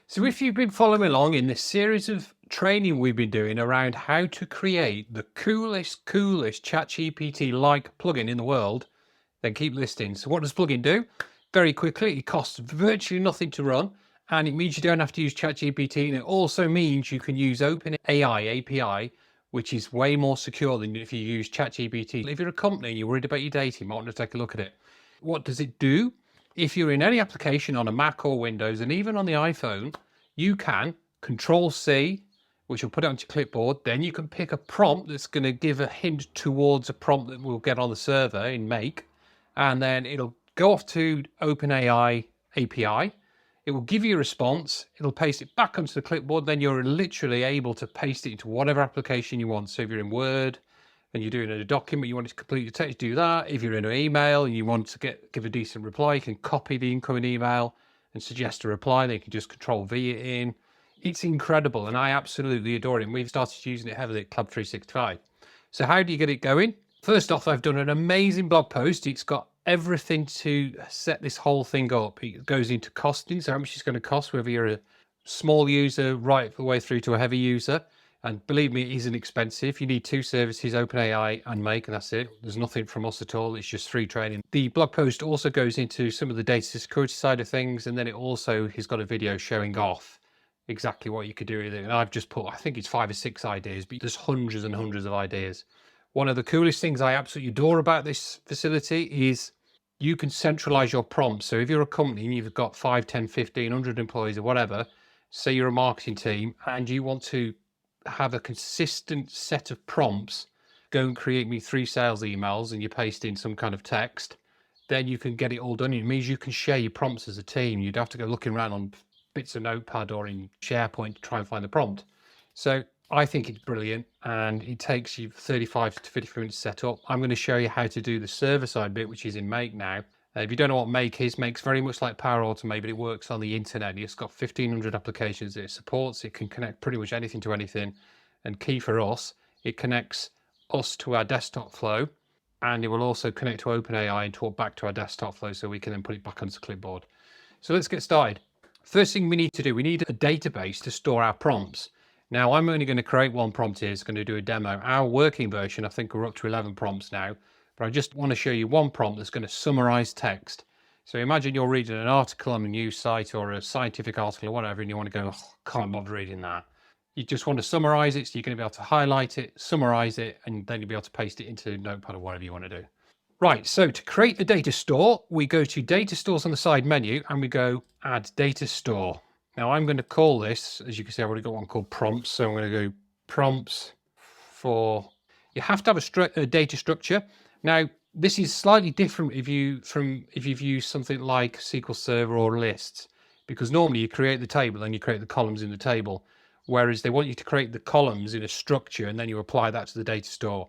So if you've been following along in this series of training we've been doing around how to create the coolest ChatGPT-like plugin in the world, then keep listening. So what does plugin do? Very quickly, it costs virtually nothing to run, and it means you don't have to use ChatGPT, and it also means you can use OpenAI API, which is way more secure than if you use ChatGPT. If you're a company and you're worried about your data, you might want to take a look at it. What does it do? If you're in any application on a Mac or Windows, and even on the iPhone, you can Control C, which will put it onto your clipboard. Then you can pick a prompt that's going to give a hint towards a prompt that we'll get on the server in Make. And then it'll go off to OpenAI API. It will give you a response. It'll paste it back onto the clipboard. Then you're literally able to paste it into whatever application you want. So if you're in Word, and you're doing a document, you want it to complete your text, do that. If you're in an email and you want to give a decent reply, you can copy the incoming email and suggest a reply. Then you can just Control V it in. It's incredible, and I absolutely adore it. And we've started using it heavily at Club 365. So how do you get it going? First off, I've done an amazing blog post. It's got everything to set this whole thing up. It goes into costing, so how much it's going to cost, whether you're a small user right the way through to a heavy user. And believe me, it isn't expensive. You need two services, OpenAI and Make, and that's it. There's nothing from us at all. It's just free training. The blog post also goes into some of the data security side of things, and then it also has got a video showing off exactly what you could do with it. And I've just put, I think it's 5 or 6 ideas, but there's hundreds and hundreds of ideas. One of the coolest things I absolutely adore about this facility is you can centralize your prompts. So if you're a company and you've got 5, 10, 15, 100 employees or whatever, say you're a marketing team and you want to have a consistent set of prompts, go and create me 3 sales emails, and you paste in some kind of text, then you can get it all done. It means you can share your prompts as a team. You'd have to go looking around on bits of Notepad or in SharePoint to try and find the prompt. So I think it's brilliant, and it takes you 35 to 50 minutes to set up. I'm going to show you how to do the server side bit, which is in Make now. If you don't know what Make is, Make's very much like Power Automate, but it works on the internet. It's got 1,500 applications that it supports. It can connect pretty much anything to anything. And key for us, it connects us to our desktop flow, and it will also connect to OpenAI and talk back to our desktop flow so we can then put it back onto the clipboard. So let's get started. First thing we need to do, we need a database to store our prompts. Now, I'm only going to create one prompt here. It's going to do a demo. Our working version, I think we're up to 11 prompts now. But I just want to show you one prompt that's going to summarize text. So imagine you're reading an article on a news site or a scientific article or whatever, and you want to go, oh, can't bother reading that. You just want to summarize it, so you're going to be able to highlight it, summarize it, and then you'll be able to paste it into Notepad or whatever you want to do. Right, so to create the data store, we go to data stores on the side menu and we go add data store. Now I'm going to call this, as you can see, I've already got one called prompts. So I'm going to go prompts for, you have to have a data structure. Now, this is slightly different if you've used something like SQL Server or lists, because normally you create the table and you create the columns in the table, whereas they want you to create the columns in a structure and then you apply that to the data store.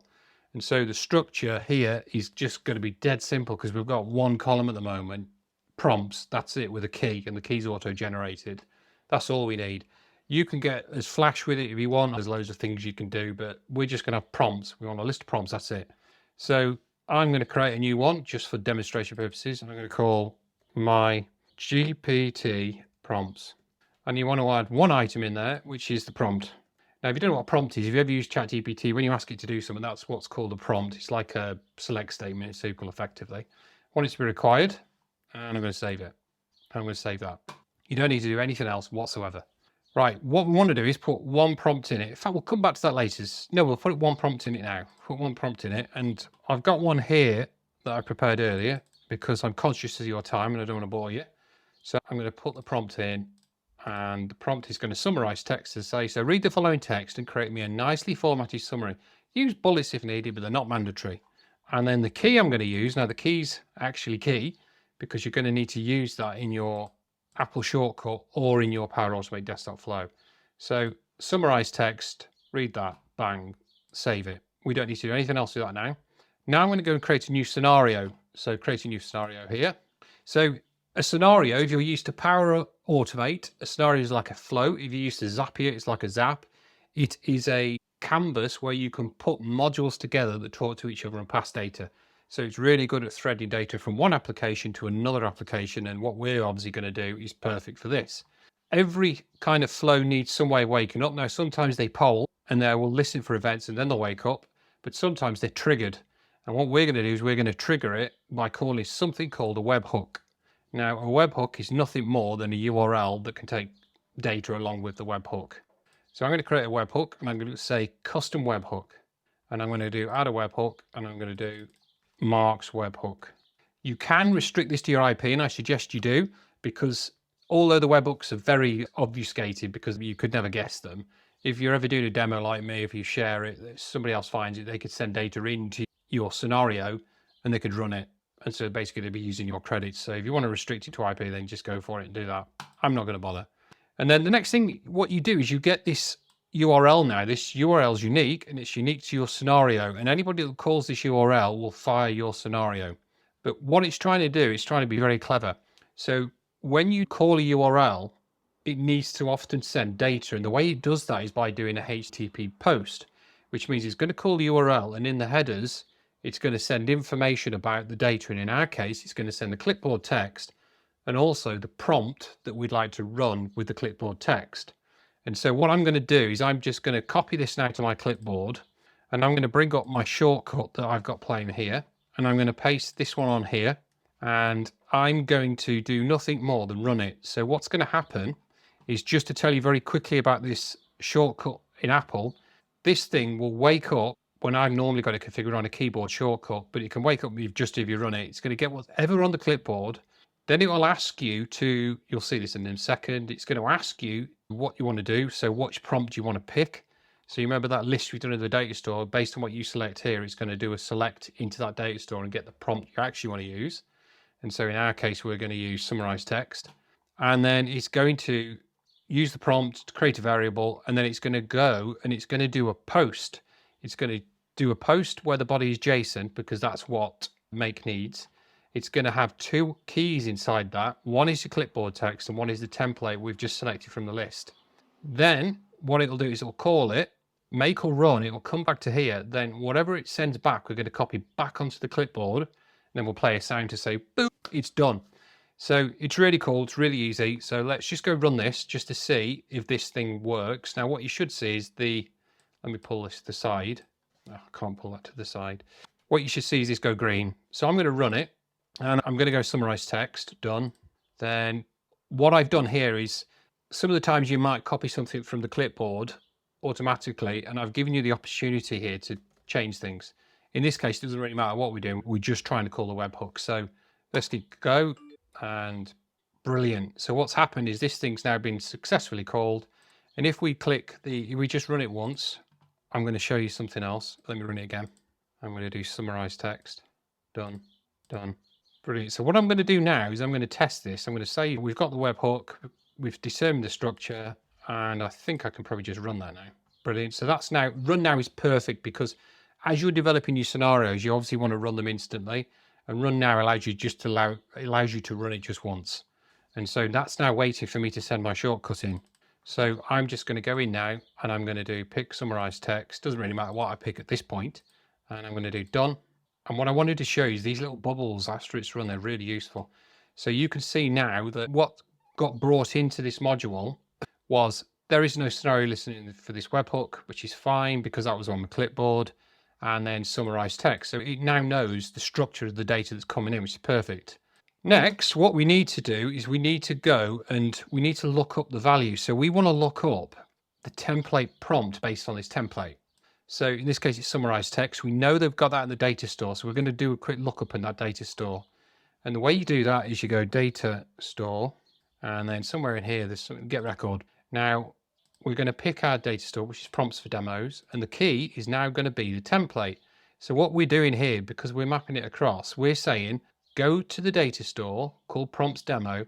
And so the structure here is just going to be dead simple because we've got one column at the moment, prompts, that's it, with a key, and the key's auto-generated. That's all we need. You can get as flash with it if you want. There's loads of things you can do, but we're just going to have prompts. We want a list of prompts, that's it. So I'm going to create a new one just for demonstration purposes. I'm going to call my GPT prompts. And you want to add one item in there, which is the prompt. Now, if you don't know what a prompt is, if you ever used ChatGPT, when you ask it to do something, that's what's called a prompt. It's like a select statement in SQL, effectively. I want it to be required, and I'm going to save it. I'm going to save that. You don't need to do anything else whatsoever. Right, what we want to do is put one prompt in it. In fact, we'll come back to that later. No, we'll put one prompt in it now. Put one prompt in it, and I've got one here that I prepared earlier because I'm conscious of your time and I don't want to bore you. So I'm going to put the prompt in. And the prompt is going to summarize text to say, so read the following text and create me a nicely formatted summary. Use bullets if needed, but they're not mandatory. And then the key I'm going to use, now the key's actually key because you're going to need to use that in your Apple shortcut or in your Power Automate desktop flow. So summarize text, read that, bang, save it. We don't need to do anything else with that now. Now I'm going to go and create a new scenario. So create a new scenario here. So a scenario, if you're used to Power Automate, a scenario is like a flow. If you're used to Zapier, it's like a zap. It is a canvas where you can put modules together that talk to each other and pass data. So it's really good at threading data from one application to another application. And what we're obviously going to do is perfect for this. every kind of flow needs some way of waking up. Now, sometimes they poll and they will listen for events and then they'll wake up, but sometimes they're triggered. And what we're going to do is we're going to trigger it by calling something called a webhook. Now, a webhook is nothing more than a URL that can take data along with the webhook. So I'm going to create a webhook and I'm going to say custom webhook. And I'm going to do add a webhook and I'm going to do Mark's webhook. You can restrict this to your IP, and I suggest you do, because although the webhooks are very obfuscated because you could never guess them, if you're ever doing a demo like me, if you share it, somebody else finds it, they could send data into your scenario and they could run it. And so basically they'd be using your credits. So if you want to restrict it to IP, then just go for it and do that. I'm not going to bother. And then the next thing, what you do is you get this URL now. This URL is unique and it's unique to your scenario. And anybody that calls this URL will fire your scenario. But what it's trying to do is trying to be very clever. So when you call a URL, it needs to often send data. And the way it does that is by doing a HTTP post, which means it's going to call the URL and in the headers, it's going to send information about the data. And in our case, it's going to send the clipboard text and also the prompt that we'd like to run with the clipboard text. And so what I'm going to do is I'm just going to copy this now to my clipboard and I'm going to bring up my shortcut that I've got playing here. And I'm going to paste this one on here and I'm going to do nothing more than run it. So what's going to happen is, just to tell you very quickly about this shortcut in Apple, this thing will wake up when I've normally got it configured on a keyboard shortcut, but it can wake up just if you run it. It's going to get whatever on the clipboard. Then it will ask you to, you'll see this in a second, it's going to ask you what you want to do. So which prompt you want to pick. So you remember that list we've done in the data store, based on what you select here, it's going to do a select into that data store and get the prompt you actually want to use. And so in our case, we're going to use summarize text. And then it's going to use the prompt to create a variable. And then it's going to go and it's going to do a post. It's going to do a post where the body is JSON, because that's what make needs. It's going to have two keys inside that. One is the clipboard text and one is the template we've just selected from the list. Then what it'll do is it'll call it, make or run, it will come back to here. Then whatever it sends back, we're going to copy back onto the clipboard. And then we'll play a sound to say, boop, it's done. So it's really cool. It's really easy. So let's just go run this just to see if this thing works. Now, what you should see is let me pull this to the side. Oh, I can't pull that to the side. What you should see is this go green. So I'm going to run it and I'm going to go summarize text, done. Then what I've done here is, some of the times you might copy something from the clipboard automatically, and I've given you the opportunity here to change things. In this case, it doesn't really matter what we're doing. We're just trying to call the webhook. So let's go, and brilliant. So what's happened is this thing's now been successfully called. And if we we just run it once, I'm going to show you something else. Let me run it again. I'm going to do summarize text. Done, done. Brilliant. So what I'm going to do now is I'm going to test this. I'm going to say we've got the webhook. We've determined the structure, and I think I can probably just run that now. Brilliant. So that's now, run now is perfect, because as you're developing your scenarios, you obviously want to run them instantly, and run now allows you to run it just once. And so that's now waiting for me to send my shortcut in. So I'm just going to go in now and I'm going to do pick summarize text. Doesn't really matter what I pick at this point. And I'm going to do done. And what I wanted to show you is these little bubbles after it's run. They're really useful. So you can see now that what got brought into this module was, there is no scenario listening for this webhook, which is fine because that was on the clipboard, and then summarize text. So it now knows the structure of the data that's coming in, which is perfect. Next, what we need to do is we need to go and we need to look up the value. So we want to look up the template prompt based on this template. So in this case, it's summarized text. We know they've got that in the data store. So we're going to do a quick lookup in that data store. And the way you do that is you go data store, and then somewhere in here, there's some get record. Now we're going to pick our data store, which is prompts for demos. And the key is now going to be the template. So what we're doing here, because we're mapping it across, we're saying, go to the data store called prompts demo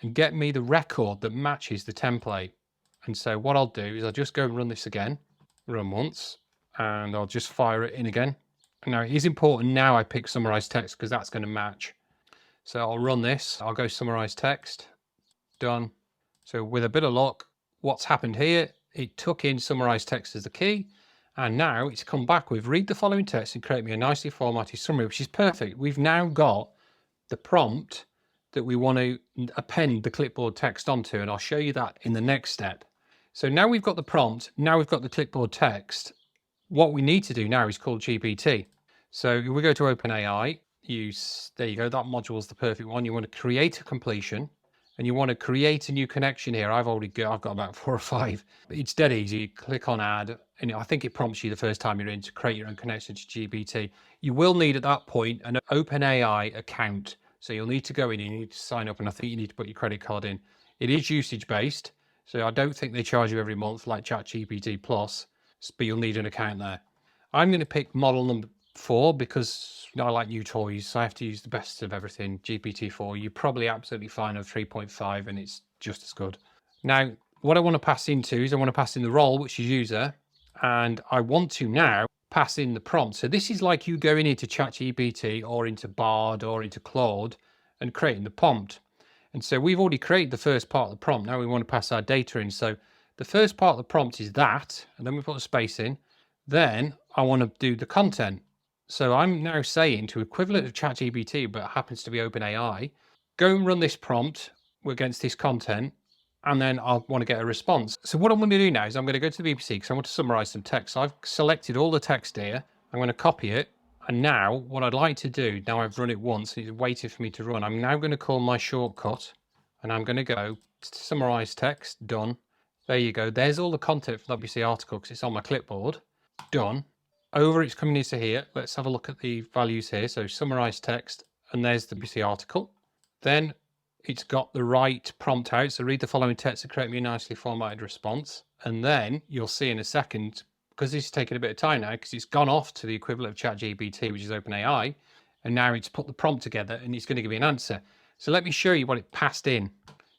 and get me the record that matches the template. And so what I'll do is I'll just go and run this again, run once, and I'll just fire it in again. Now it is important now I pick summarize text because that's going to match. So I'll run this, I'll go summarize text, done. So with a bit of luck, what's happened here, it took in summarize text as the key. And now it's come back with read the following text and create me a nicely formatted summary, which is perfect. We've now got the prompt that we want to append the clipboard text onto, and I'll show you that in the next step. So now we've got the prompt, now we've got the clipboard text. What we need to do now is call GPT. So if we go to OpenAI, there you go, that module is the perfect one. You want to create a completion, and you want to create a new connection here. I've got about 4 or 5. It's dead easy. You click on add, and I think it prompts you the first time you're in to create your own connection to GPT. You will need at that point an OpenAI account. So you'll need to go in and you need to sign up, and I think you need to put your credit card in. It is usage based, so I don't think they charge you every month like ChatGPT Plus, but you'll need an account there. I'm going to pick model number 4 because I like new toys, so I have to use the best of everything. GPT-4, you're probably absolutely fine on 3.5 and it's just as good. Now, what I want to pass into is I want to pass in the role, which is user, and I want to now pass in the prompt. So this is like you going into ChatGPT or into Bard or into Claude and creating the prompt. And so we've already created the first part of the prompt. Now we want to pass our data in. So the first part of the prompt is that, and then we put a space in. Then I want to do the content. So I'm now saying to equivalent of ChatGPT, but happens to be OpenAI, go and run this prompt against this content, and then I'll want to get a response. So what I'm going to do now is I'm going to go to the BBC because I want to summarize some text. So I've selected all the text here. I'm going to copy it. And now what I'd like to do, now I've run it once, it's waiting for me to run. I'm now going to call my shortcut, and I'm going to go summarize text, done. There you go. There's all the content from the BBC article because it's on my clipboard. Done. Over it's coming into here. Let's have a look at the values here. So summarize text, and there's the BBC article. Then it's got the right prompt out. So read the following text to create me a nicely formatted response. And then you'll see in a second, because this is taking a bit of time now, because it's gone off to the equivalent of ChatGPT, which is OpenAI, and now it's put the prompt together and it's going to give me an answer. So let me show you what it passed in.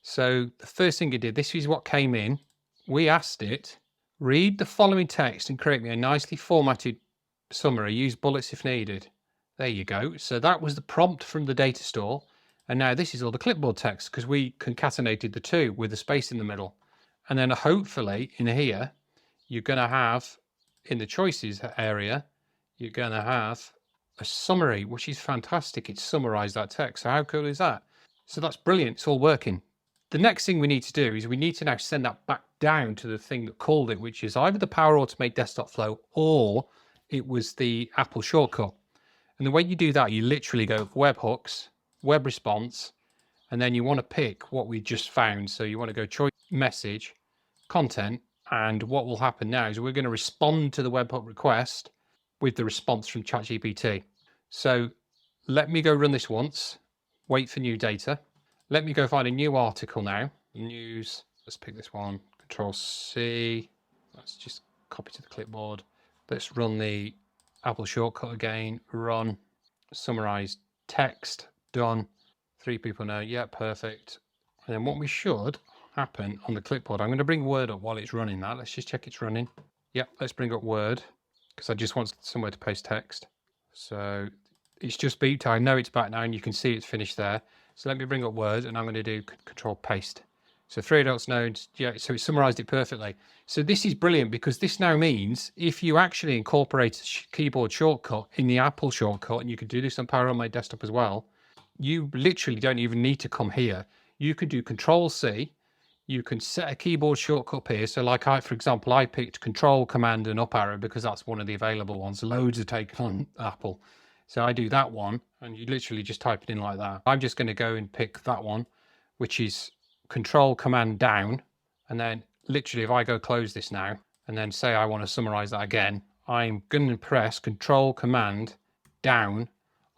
So the first thing it did, this is what came in. We asked it, read the following text and create me a nicely formatted summary. Use bullets if needed. There you go. So that was the prompt from the data store. And now this is all the clipboard text because we concatenated the two with a space in the middle. And then hopefully in here, you're going to have, in the choices area, you're going to have a summary, which is fantastic. It's summarized that text. So how cool is that? So that's brilliant. It's all working. The next thing we need to do is we need to now send that back down to the thing that called it, which is either the Power Automate desktop flow or it was the Apple shortcut. And the way you do that, you literally go webhooks, web response, and then you want to pick what we just found. So you want to go choice message, content, and what will happen now is we're going to respond to the webhook request with the response from ChatGPT. So let me go run this once, wait for new data. Let me go find a new article now. News, let's pick this one, Control C. Let's just copy to the clipboard. Let's run the Apple shortcut again, run, summarize text, done. 3 people know, yeah, perfect. And then what we should happen on the clipboard, I'm going to bring Word up while it's running that. Let's just check it's running. Yep, let's bring up Word because I just want somewhere to paste text. So it's just beeped. I know it's back now and you can see it's finished there. So let me bring up Word and I'm going to do Control Paste. So 3 adults nodes, yeah, so it summarized it perfectly. So this is brilliant because this now means if you actually incorporate a keyboard shortcut in the Apple shortcut, and you can do this on Power on my desktop as well, you literally don't even need to come here. You can do Control C. You can set a keyboard shortcut here. So like for example, I picked Control, Command and up arrow because that's one of the available ones. Loads are taken on Apple. So I do that one and you literally just type it in like that. I'm just going to go and pick that one, which is Control, Command down. And then literally if I go close this now and then say I want to summarize that again, I'm going to press Control, Command down.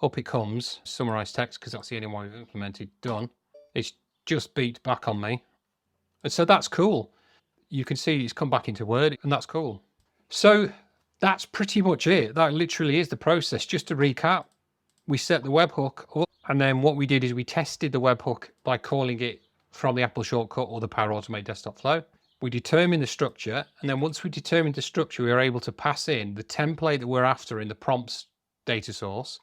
Up it comes, summarize text because that's the only one we've implemented, done. It's just beat back on me. And so that's cool. You can see it's come back into Word and that's cool. So that's pretty much it. That literally is the process. Just to recap, we set the webhook up and then what we did is we tested the webhook by calling it from the Apple shortcut or the Power Automate desktop flow. We determined the structure and then once we determined the structure, we were able to pass in the template that we're after in the prompts data source.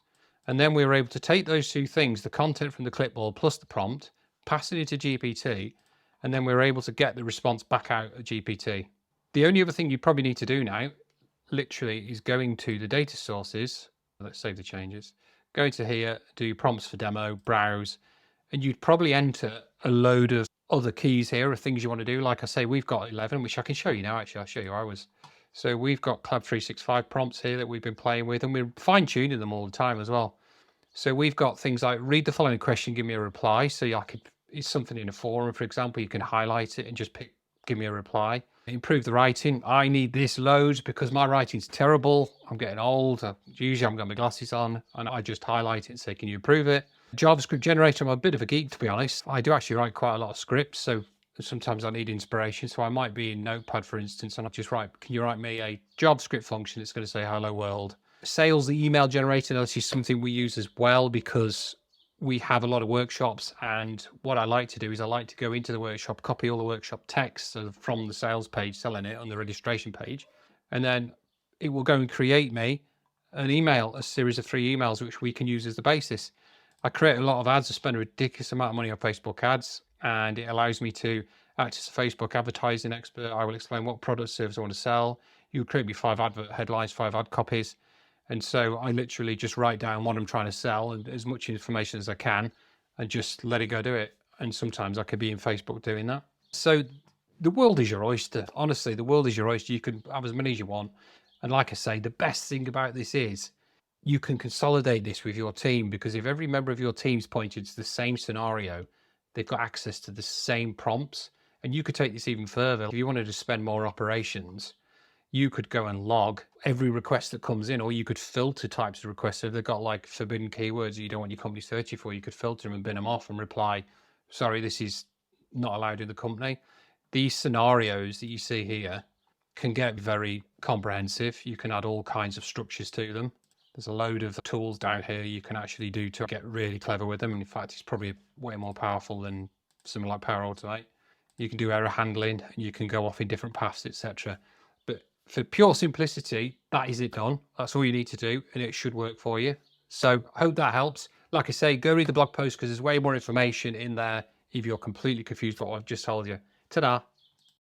And then we were able to take those two things, the content from the clipboard plus the prompt, pass it into GPT, and then we were able to get the response back out at GPT. The only other thing you probably need to do now, literally, is going to the data sources. Let's save the changes. Go to here, do prompts for demo, browse, and you'd probably enter a load of other keys here of things you want to do. Like I say, we've got 11, which I can show you now. Actually, I'll show you ours. So we've got Cloud 365 prompts here that we've been playing with, and we're fine tuning them all the time as well. So we've got things like read the following question, give me a reply. So I could, it's something in a forum, for example, you can highlight it and just give me a reply. Improve the writing. I need this loads because my writing's terrible. I'm getting old. Usually I've got my glasses on and I just highlight it and say, can you improve it? JavaScript generator, I'm a bit of a geek, to be honest. I do actually write quite a lot of scripts. So sometimes I need inspiration. So I might be in Notepad, for instance, and I'll just write, can you write me a JavaScript function that's going to say hello world? Sales, the email generator, that's just something we use as well because we have a lot of workshops, and what I like to do is I like to go into the workshop, copy all the workshop text from the sales page, selling it on the registration page, and then it will go and create me an email, a series of 3 emails, which we can use as the basis. I create a lot of ads. I spend a ridiculous amount of money on Facebook ads, and it allows me to act as a Facebook advertising expert. I will explain what product service I want to sell. You create me 5 advert headlines, 5 ad copies. And so I literally just write down what I'm trying to sell and as much information as I can and just let it go do it. And sometimes I could be in Facebook doing that. So the world is your oyster. Honestly, the world is your oyster. You can have as many as you want. And like I say, the best thing about this is you can consolidate this with your team, because if every member of your team's pointed to the same scenario, they've got access to the same prompts. And you could take this even further. If you wanted to spend more operations, you could go and log every request that comes in, or you could filter types of requests. So if they've got like forbidden keywords that you don't want your company searching for, you could filter them and bin them off and reply, sorry, this is not allowed in the company. These scenarios that you see here can get very comprehensive. You can add all kinds of structures to them. There's a load of tools down here you can actually do to get really clever with them. And in fact, it's probably way more powerful than something like Power Automate. You can do error handling, and you can go off in different paths, etc. But for pure simplicity, that is it done. That's all you need to do, and it should work for you. So I hope that helps. Like I say, go read the blog post because there's way more information in there if you're completely confused by what I've just told you. Ta-da.